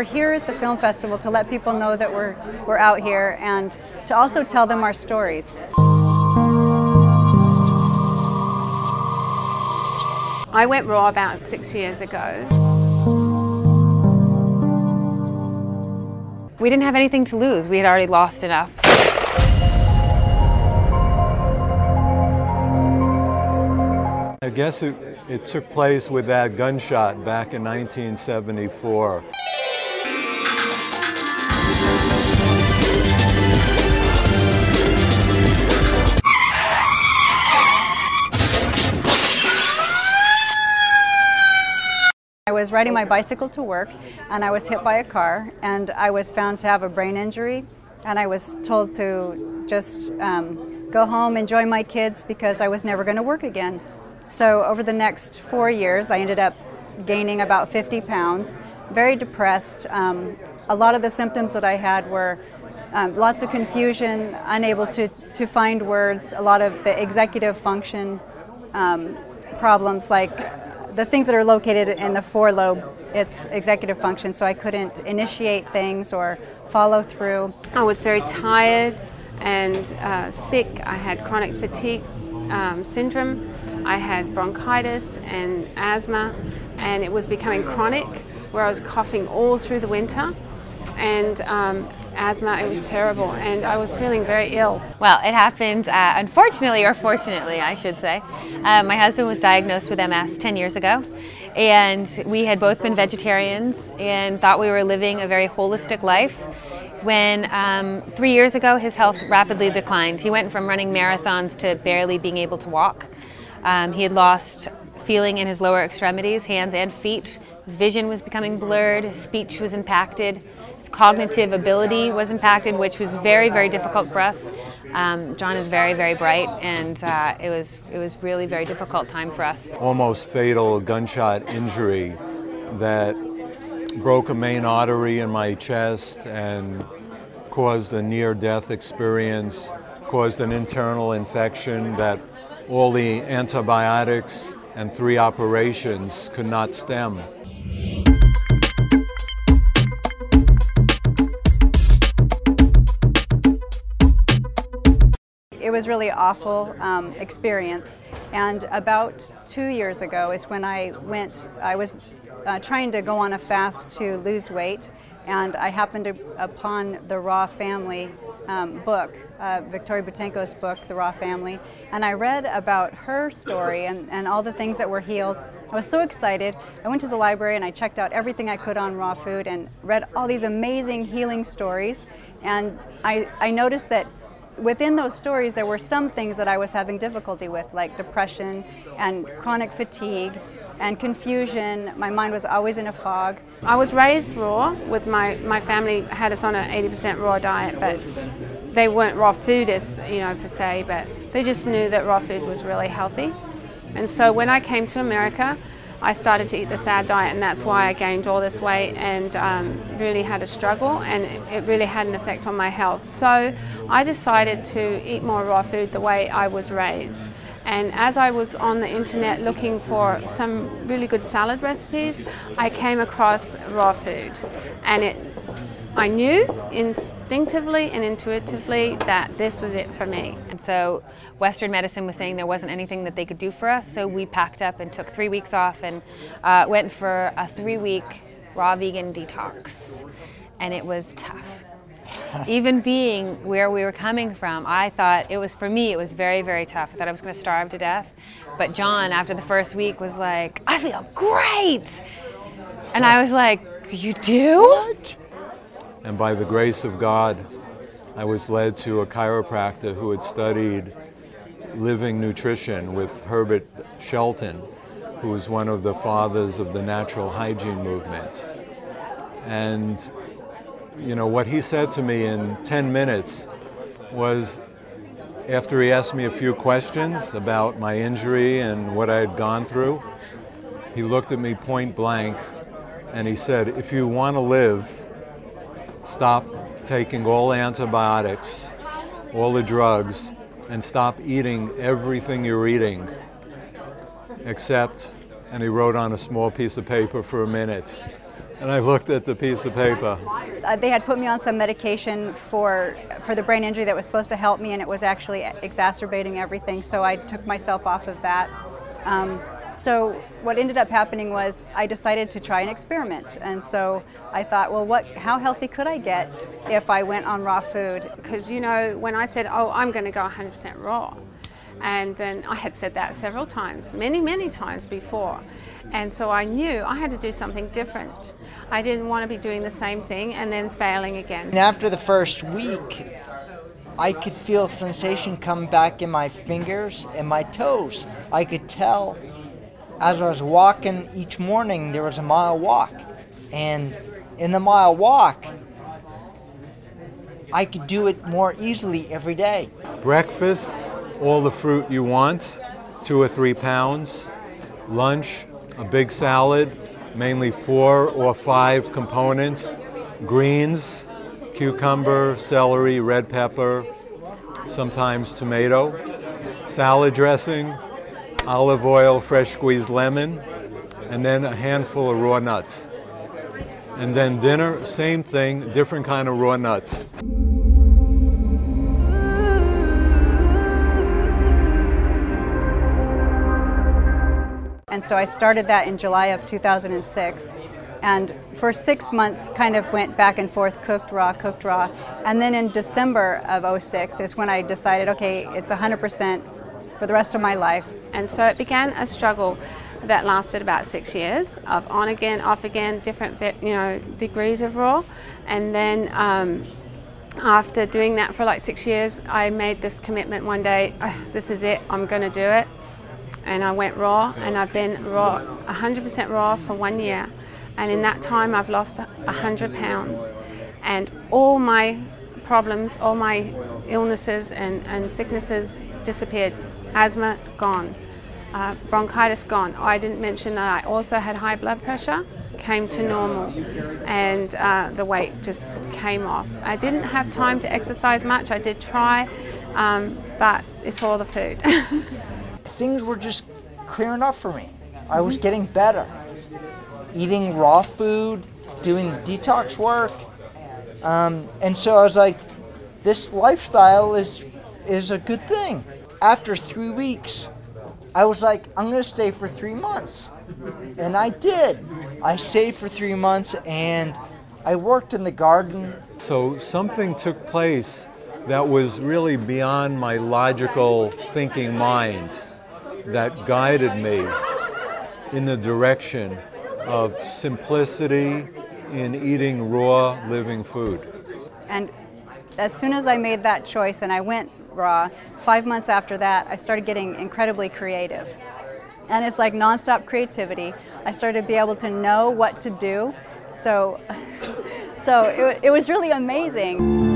we're here at the film festival to let people know that we're out here and to also tell them our stories. I went raw about 6 years ago. We didn't have anything to lose. We had already lost enough. I guess it took place with that gunshot back in 1974. I was riding my bicycle to work and I was hit by a car, and I was found to have a brain injury, and I was told to just go home, enjoy my kids, because I was never going to work again. So over the next 4 years, I ended up gaining about 50 pounds, very depressed. A lot of the symptoms that I had were lots of confusion, unable to find words, a lot of the executive function problems, like the things that are located in the forelobe, it's executive function, so I couldn't initiate things or follow through. I was very tired and sick. I had chronic fatigue syndrome. I had bronchitis and asthma, and it was becoming chronic, where I was coughing all through the winter. And asthma, it was terrible, and I was feeling very ill. Well, it happened, unfortunately, or fortunately, I should say. My husband was diagnosed with MS 10 years ago, and we had both been vegetarians and thought we were living a very holistic life. When 3 years ago, his health rapidly declined. He went from running marathons to barely being able to walk. He had lost feeling in his lower extremities, hands and feet. His vision was becoming blurred, his speech was impacted, his cognitive ability was impacted, which was very, very difficult for us. John is very, very bright, and it was really very difficult time for us. Almost fatal gunshot injury that broke a main artery in my chest and caused a near-death experience, caused an internal infection that all the antibiotics and 3 operations could not stem. It was really awful experience, and about 2 years ago is when I was trying to go on a fast to lose weight, and I happened upon the Raw Family book, Victoria Butenko's book, The Raw Family, and I read about her story and all the things that were healed. I was so excited. I went to the library and I checked out everything I could on raw food and read all these amazing healing stories, and I noticed that within those stories there were some things that I was having difficulty with, like depression and chronic fatigue and confusion. My mind was always in a fog. I was raised raw. With my family had us on an 80% raw diet, but they weren't raw foodists, per se, but they just knew that raw food was really healthy. And so when I came to America, I started to eat the SAD diet, and that's why I gained all this weight and really had a struggle, and it really had an effect on my health. So I decided to eat more raw food the way I was raised. And as I was on the internet looking for some really good salad recipes, I came across raw food, and I knew instinctively and intuitively that this was it for me. And so Western medicine was saying there wasn't anything that they could do for us, so we packed up and took 3 weeks off and went for a 3-week raw vegan detox. And it was tough. Even being where we were coming from, I thought for me, it was very, very tough. I thought I was going to starve to death. But John, after the first week, was like, I feel great. And I was like, you do? What? And by the grace of God, I was led to a chiropractor who had studied living nutrition with Herbert Shelton, who was one of the fathers of the natural hygiene movement. And what he said to me in 10 minutes was, after he asked me a few questions about my injury and what I had gone through, he looked at me point blank and he said, if you want to live, stop taking all antibiotics, all the drugs, and stop eating everything you're eating, except, and he wrote on a small piece of paper for a minute, And I looked at the piece of paper. They had put me on some medication for the brain injury that was supposed to help me, and it was actually exacerbating everything, so I took myself off of that. So what ended up happening was I decided to try an experiment, and so I thought, well, how healthy could I get if I went on raw food? Because, you know, when I said, oh, I'm going to go 100% raw, and then I had said that several times, many times before, and so I knew I had to do something different. I didn't want to be doing the same thing and then failing again. And after the first week, I could feel sensation come back in my fingers and my toes. I could tell as I was walking each morning, there was a mile walk. And in the mile walk, I could do it more easily every day. Breakfast, all the fruit you want, 2 or 3 pounds. Lunch, a big salad, mainly 4 or 5 components. Greens, cucumber, celery, red pepper, sometimes tomato. Salad dressing, olive oil, fresh squeezed lemon, and then a handful of raw nuts. And then dinner, same thing, different kind of raw nuts. And so I started that in July of 2006. And for 6 months kind of went back and forth, cooked raw. And then in December of 06 is when I decided, okay, it's 100% for the rest of my life. And so it began a struggle that lasted about 6 years of on again, off again, different degrees of raw. And then after doing that for like 6 years, I made this commitment one day, this is it, I'm going to do it. And I went raw, and I've been raw, 100% raw for 1 year. And in that time, I've lost 100 pounds. And all my problems, all my illnesses and sicknesses disappeared. Asthma, gone. Bronchitis, gone. I didn't mention that I also had high blood pressure, came to normal, and the weight just came off. I didn't have time to exercise much. I did try, but it's all the food. Things were just clearing up for me. I was getting better. Eating raw food, doing detox work. And so I was like, this lifestyle is a good thing. After 3 weeks, I was like, I'm gonna stay for 3 months. And I did. I stayed for 3 months and I worked in the garden. So something took place that was really beyond my logical thinking mind that guided me in the direction of simplicity in eating raw, living food. And as soon as I made that choice and I went raw, 5 months after that, I started getting incredibly creative. And it's like nonstop creativity. I started to be able to know what to do. So it was really amazing.